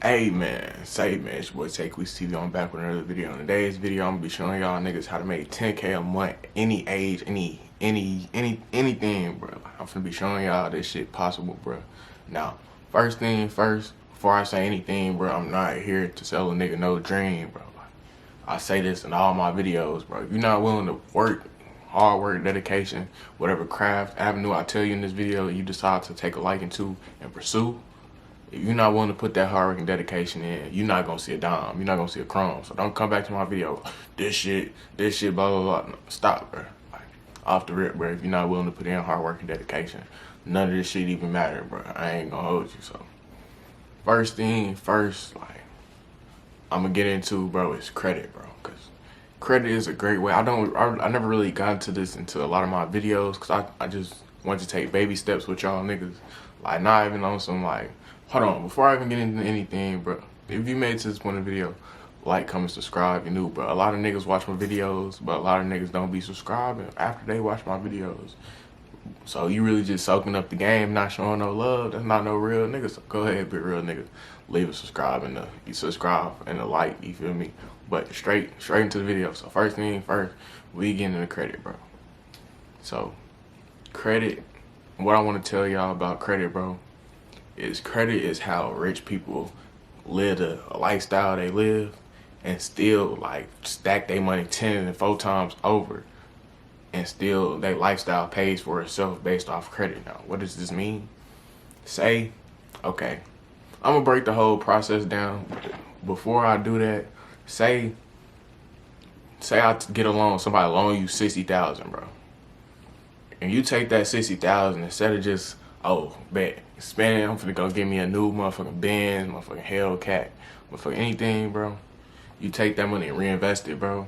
Hey man, it's your boy Takeweeks TV. I'm back with another video. In today's video, I'm gonna be showing y'all niggas how to make 10K a month, any age, anything, bro. I'm gonna be showing y'all this shit possible, bro. Now, first thing first, before I say anything, bro, I'm not here to sell a nigga no dream, bro. I say this in all my videos, bro. If you're not willing to work, hard work, dedication, whatever craft avenue I tell you in this video, you decide to take a liking to and pursue. If you're not willing to put that hard work and dedication in, you're not gonna see a dime. You're not gonna see a crumb. So don't come back to my video. This shit, blah blah blah. No, stop, bro. Like, off the rip, bro. If you're not willing to put in hard work and dedication, none of this shit even matter, bro. I ain't gonna hold you. So first thing first, like I'm gonna get into, bro, is credit, bro. Cause credit is a great way. I never really got into this into a lot of my videos, cause I just want to take baby steps with y'all niggas. Like not even on some like. Hold on, before I even get into anything, bro, if you made it to this point of the video, like, comment, subscribe, you new, bro. A lot of niggas watch my videos, but a lot of niggas don't be subscribing after they watch my videos. So you really just soaking up the game, not showing no love. That's not no real nigga. So go ahead, be a real nigga. Leave a subscribe and a like, you feel me? But straight into the video. So first thing first, we get into credit, bro. So credit, what I want to tell y'all about credit, bro, is credit is how rich people live the lifestyle they live and still like stack their money 10 and 4 times over, and still their lifestyle pays for itself based off credit. Now, what does this mean? Say, okay, I'm gonna break the whole process down. Before I do that, say I get a loan, somebody loan you 60,000, bro, and you take that 60,000 instead of just, oh, bet, spend it, I'm finna go get me a new motherfucking Benz, motherfucking Hellcat, motherfucking anything, bro. You take that money and reinvest it, bro.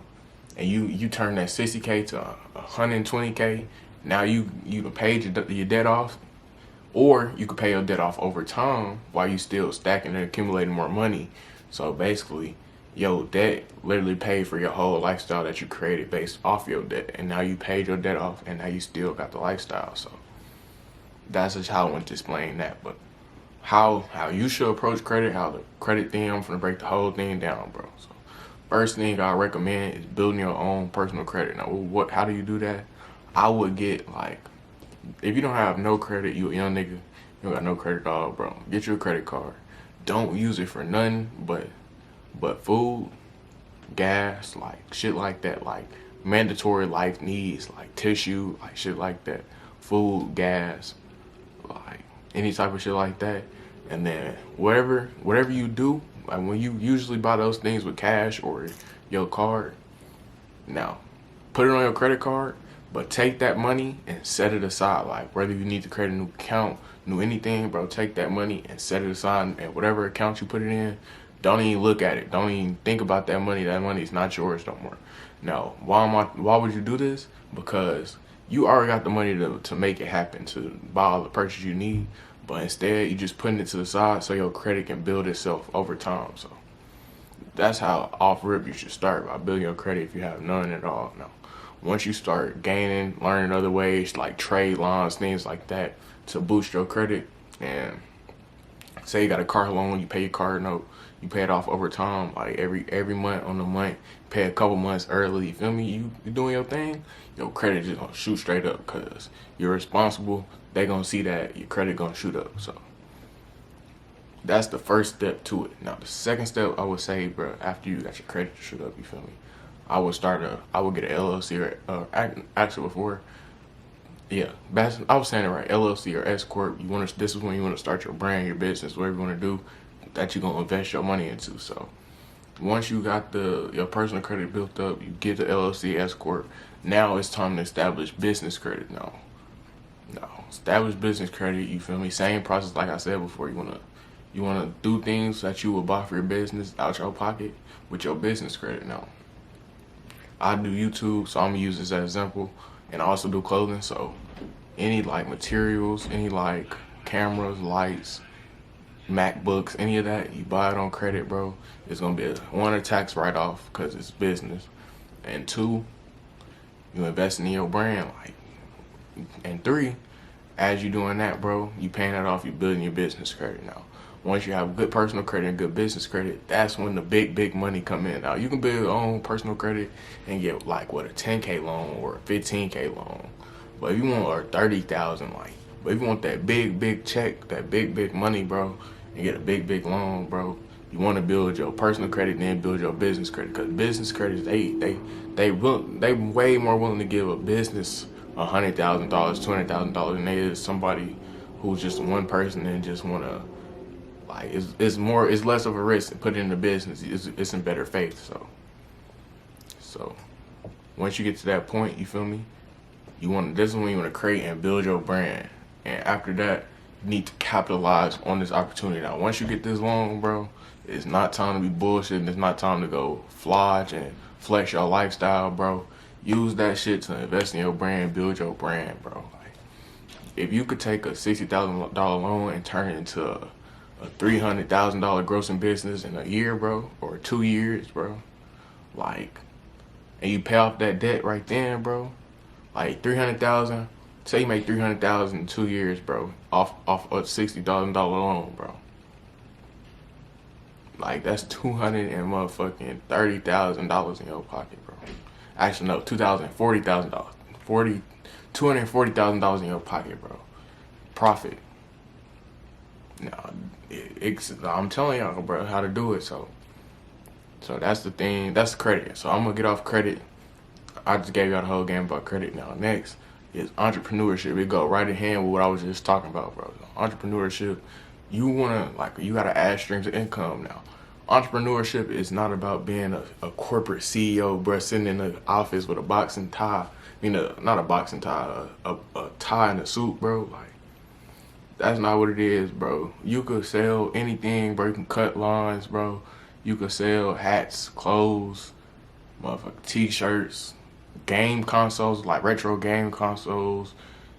And you turn that 60K to 120K. Now you paid your debt off, or you could pay your debt off over time while you still stacking and accumulating more money. So basically, your debt literally paid for your whole lifestyle that you created based off your debt. And now you paid your debt off, and now you still got the lifestyle. So that's just how I want to explain that. But how you should approach credit, how the credit thing, I'm gonna break the whole thing down, bro. So first thing I recommend is building your own personal credit. Now, how do you do that? I would get, like, if you don't have no credit, you a young nigga, you don't got no credit at all, bro, get you a credit card. Don't use it for nothing but food, gas, like shit like that, like mandatory life needs, like tissue, like shit like that, food, gas, like any type of shit like that. And then whatever you do, like when you usually buy those things with cash or your card, now put it on your credit card, but take that money and set it aside. Like whether you need to create a new account, new anything, bro, take that money and set it aside, and whatever account you put it in, don't even look at it. Don't even think about that money. That money is not yours no more. Now, why would you do this? Because you already got the money to make it happen, to buy all the purchases you need, but instead you just putting it to the side so your credit can build itself over time. So that's how off rip you should start, by building your credit if you have none at all. Now, once you start gaining, learning other ways like trade lines, things like that to boost your credit, and say you got a car loan, you pay your car note, you pay it off over time, like every month on the month, pay a couple months early, you feel me? You doing your thing, your credit just gonna shoot straight up because you're responsible. They gonna see that your credit gonna shoot up. So that's the first step to it. Now the second step, I would say, bro, after you got your credit to shoot up, you feel me, I would get an LLC or actually before, yeah, I was saying it right, LLC or S corp. This is when you want to start your brand, your business, whatever you want to do, that you're gonna invest your money into. So once you got your personal credit built up, you get the LLC, S corp. Now it's time to establish business credit. No, establish business credit. You feel me? Same process like I said before. You wanna do things that you would buy for your business out your pocket with your business credit. Now, I do YouTube, so I'm gonna use this as an example, and I also do clothing. So any like materials, any like cameras, lights, MacBooks, any of that, you buy it on credit, bro, it's gonna be a tax write-off because it's business, and 2, you investing in your brand, like, and 3, as you doing that, bro, you paying that off, you building your business credit. Now, Once you have good personal credit and good business credit, that's when the big money come in. Now you can build your own personal credit and get like what a 10K loan or a 15K loan. But if you want or 30,000, like, but if you want that big check, that big money, bro, and get a big loan, bro, you want to build your personal credit and then build your business credit. Cause business credit, they way more willing to give a business $100,000, $200,000 than they is somebody who's just one person and just want to, like, it's less of a risk to put it in the business. It's in better faith. So once you get to that point, you feel me? This is when you want to create and build your brand. And after that, you need to capitalize on this opportunity. Now, once you get this loan, bro, it's not time to be bullshitting. It's not time to go flodge and flex your lifestyle, bro. Use that shit to invest in your brand, build your brand, bro. Like, if you could take a $60,000 loan and turn it into a $300,000 grossing business in a year, bro, or 2 years, bro, like, and you pay off that debt right then, bro, like 300,000. Say you make 300,000 in 2 years, bro, off a $60,000 loan, bro. Like, that's $230,000 in your pocket, bro. Actually, no, $240,000. $240,000 in your pocket, bro. Profit. Now, I'm telling y'all, bro, how to do it. So that's the thing. That's credit. So I'm gonna get off credit. I just gave y'all the whole game about credit. Now, next is entrepreneurship. It go right in hand with what I was just talking about, bro. Entrepreneurship, you gotta add streams of income now. Entrepreneurship is not about being a corporate CEO, bro, sitting in the office with a boxing tie. Not a boxing tie, a tie and a suit, bro. Like, that's not what it is, bro. You could sell anything, bro. You can cut lawns, bro. You could sell hats, clothes, motherfucking t-shirts, game consoles, like retro game consoles.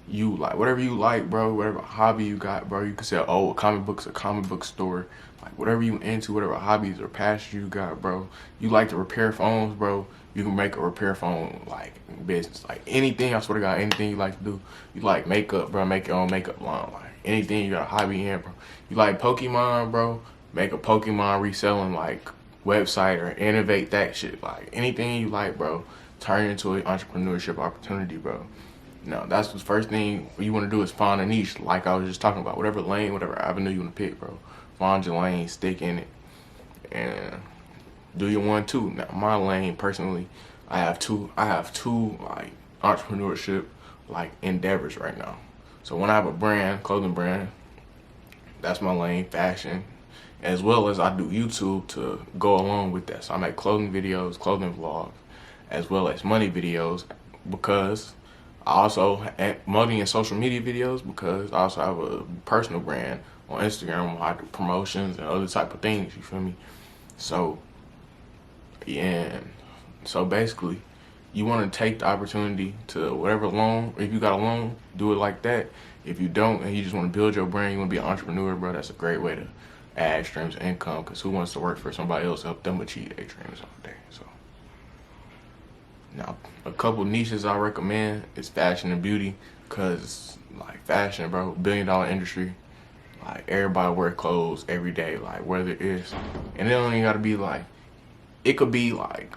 You like whatever you like, bro. Whatever hobby you got, bro. You can sell old comic books, a comic book store. Like, whatever you into, whatever hobbies or passions you got, bro. You like to repair phones, bro. You can make a repair phone, like, business. Like, anything, I swear to God, anything you like to do. You like makeup, bro. Make your own makeup line. Like, anything you got a hobby in, bro. You like Pokemon, bro. Make a Pokemon reselling, like, website or innovate that shit. Like, anything you like, bro. Turn it into an entrepreneurship opportunity, bro. Now, that's the first thing you want to do is find a niche, like I was just talking about. Whatever lane, whatever avenue you want to pick, bro. Find your lane, stick in it, and do your 1-2. Now, my lane, personally, I have two like entrepreneurship like endeavors right now. So when I have a brand, clothing brand, that's my lane, fashion, as well as I do YouTube to go along with that. So I make clothing videos, clothing vlogs, as well as money videos, because I also money and social media videos, because I also have a personal brand on Instagram where I do promotions and other type of things, you feel me? So, yeah, so basically, you want to take the opportunity to whatever loan, if you got a loan, do it like that. If you don't and you just want to build your brand, you want to be an entrepreneur, bro, that's a great way to add streams of income, because who wants to work for somebody else to help them achieve their dreams all day? So, now, a couple niches I recommend is fashion and beauty, because, like, fashion, bro, $1 billion industry. Like, everybody wear clothes every day, like, whether it's, and it don't even gotta be like, it could be like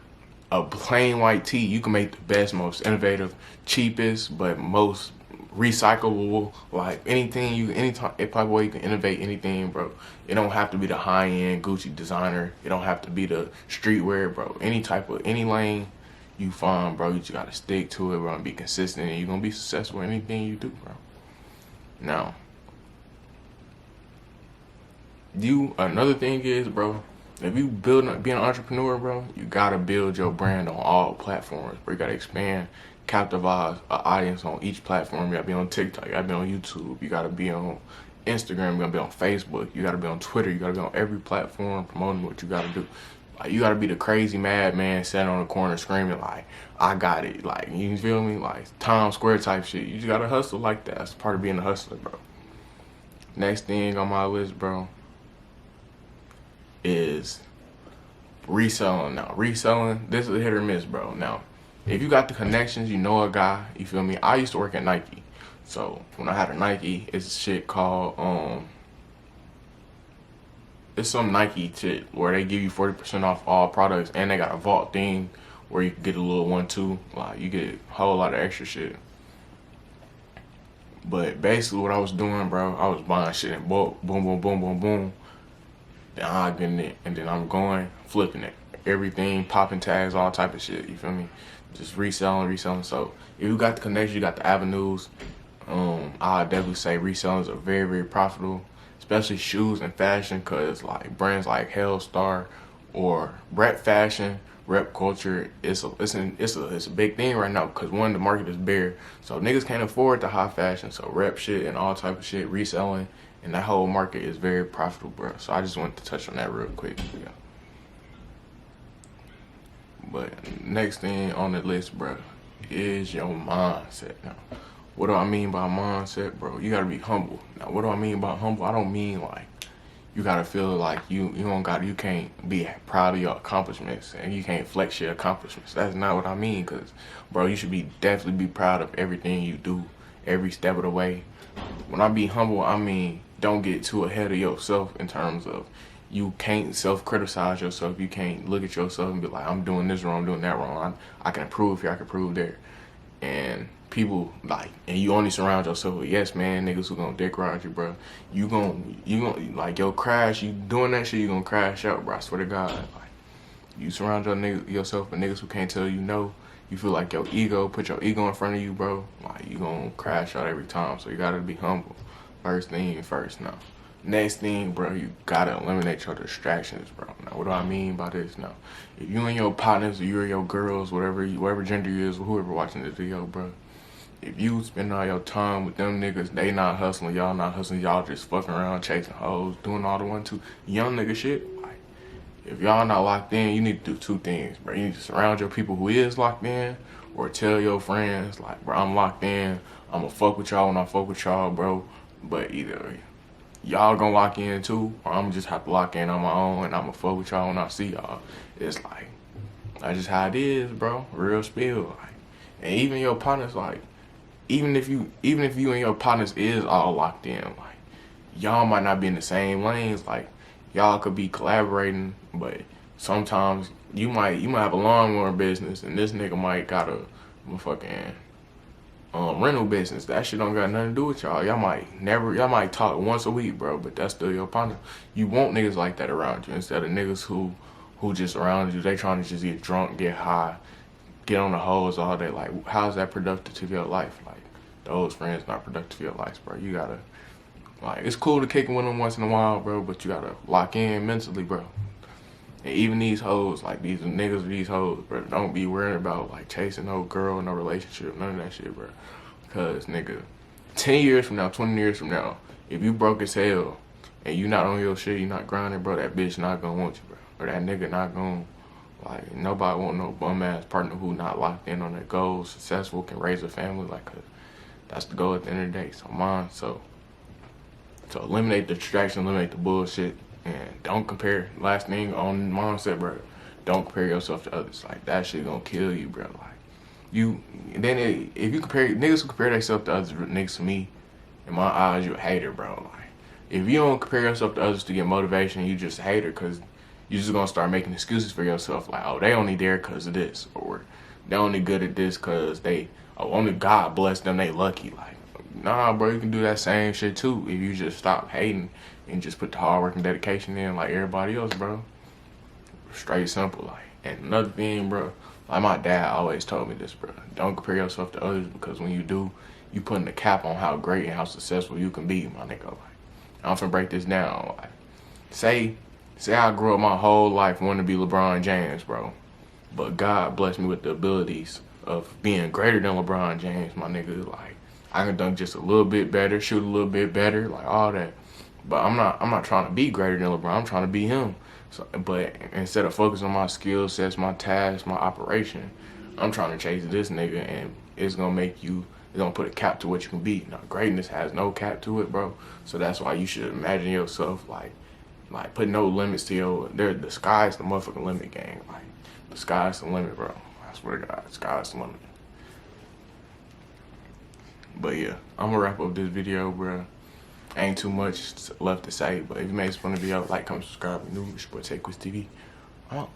a plain white tee. You can make the best, most innovative, cheapest, but most recyclable, like, anytime, any type of way you can innovate anything, bro. It don't have to be the high-end Gucci designer. It don't have to be the streetwear, bro. Any lane you find, bro, you just gotta stick to it, bro, and be consistent, and you're gonna be successful in anything you do, bro. Now, another thing is, bro, if you be an entrepreneur, bro, you gotta build your brand on all platforms, bro. You gotta expand, capitalize an audience on each platform. You gotta be on TikTok, you gotta be on YouTube, you gotta be on Instagram, you gotta be on Facebook, you gotta be on Twitter, you gotta be on every platform promoting what you gotta do. Like, you gotta be the crazy madman sitting on the corner screaming like, I got it. Like, you feel me? Like, Times Square type shit. You just gotta hustle like that. That's part of being a hustler, bro. Next thing on my list, bro, is reselling. Now, reselling, this is a hit or miss, bro. Now, if you got the connections, you know a guy, you feel me? I used to work at Nike. So when I had a Nike, it's shit called it's some Nike shit where they give you 40% off all products, and they got a vault thing where you can get a little one too. Like you get a whole lot of extra shit. But basically what I was doing, bro, I was buying shit in bulk, boom, boom, boom, boom, boom. Then I'm getting it, and then I'm going, flipping it. Everything, popping tags, all type of shit, you feel me? Just reselling. So if you got the connection, you got the avenues, I'll definitely say resellings are very, very profitable, especially shoes and fashion, cause like brands like Hellstar or rep fashion, rep culture, it's a big thing right now, because one, the market is bare, so niggas can't afford the high fashion, so rep shit and all type of shit reselling, and that whole market is very profitable, bro. So I just wanted to touch on that real quick. Yeah. But next thing on the list, bro, is your mindset. Now, what do I mean by mindset, bro? You gotta be humble. Now, what do I mean by humble? I don't mean like you gotta feel like you can't be proud of your accomplishments and you can't flex your accomplishments. That's not what I mean, cause bro, you should definitely be proud of everything you do, every step of the way. When I be humble, I mean don't get too ahead of yourself in terms of you can't self-criticize yourself. You can't look at yourself and be like, I'm doing this wrong, I'm doing that wrong. I can improve here, I can improve there. And people like, and you only surround yourself with yes man niggas who gonna dick ride you, bro. You gonna like yo crash. You doing that shit, you gonna crash out, bro. I swear to God. Like you surround yourself with niggas who can't tell you no. You feel like put your ego in front of you, bro. Like you gonna crash out every time. So you gotta be humble. First thing first now. Next thing, bro, you gotta eliminate your distractions, bro. Now, what do I mean by this? Now, if you and your partners, or you or your girls, whatever gender you is, whoever watching this video, bro, if you spend all your time with them niggas, they not hustling, y'all not hustling, y'all just fucking around, chasing hoes, doing all the 1-2 young nigga shit. Like, if y'all not locked in, you need to do two things, bro. You need to surround your people who is locked in, or tell your friends, like, bro, I'm locked in, I'ma fuck with y'all when I fuck with y'all, bro. But either y'all gonna lock in too, or I'm just have to lock in on my own and I'ma fuck with y'all when I see y'all. It's like, that's just how it is, bro. Real spill. Like, and even your partners, like, even if you and your partners is all locked in, like, y'all might not be in the same lanes. Like, y'all could be collaborating, but sometimes you might have a lawnmower business and this nigga might got a motherfucking rental business. That shit don't got nothing to do with y'all. Y'all might talk once a week, bro, but that's still your partner. You want niggas like that around you instead of niggas who just around you. They trying to just get drunk, get high, get on the hoes all day. Like, how's that productive to your life? Like, those friends not productive to your life, bro. You gotta, like, it's cool to kick it with them once in a while, bro, but you gotta lock in mentally, bro. And even these hoes, like these niggas with these hoes, bro, don't be worrying about like chasing no girl, no relationship, none of that shit, bro. Cause nigga, 10 years from now, 20 years from now, if you broke as hell and you not on your shit, you not grinding, bro, that bitch not gonna want you, bro. Or that nigga not gonna, like, nobody want no bum ass partner who not locked in on their goals, successful, can raise a family, like, cause that's the goal at the end of the day. So mine, so eliminate the distraction, eliminate the bullshit. And don't compare. Last thing on mindset, bro. Don't compare yourself to others. Like, that shit gonna kill you, bro. Like, if you compare, niggas who compare themselves to others, niggas to me, in my eyes, you a hater, bro. Like, if you don't compare yourself to others to get motivation, you just a hater, cause you just gonna start making excuses for yourself. Like, oh, they only there cause of this, or they only good at this cause only God bless them, they lucky. Like, nah, bro, you can do that same shit too if you just stop hating and just put the hard work and dedication in like everybody else, bro. Straight simple, like. And another thing, bro, like my dad always told me this, bro. Don't compare yourself to others, because when you do, you putting a cap on how great and how successful you can be, my nigga. Like, I'm finna break this down. Like, say I grew up my whole life wanting to be LeBron James, bro. But God blessed me with the abilities of being greater than LeBron James, my nigga. Like, I can dunk just a little bit better, shoot a little bit better, like all that. But I'm not trying to be greater than LeBron. I'm trying to be him. So, but instead of focusing on my skill sets, my tasks, my operation, I'm trying to chase this nigga, and it's gonna put a cap to what you can be. Now, greatness has no cap to it, bro. So that's why you should imagine yourself like put no limits to the sky's the motherfucking limit, gang. Like, the sky's the limit, bro. I swear to God, the sky's the limit. But yeah, I'm gonna wrap up this video, bro. Ain't too much left to say, but if you made this fun video, like, comment, subscribe, new, it's your boy TechQuiz TV. I'm out.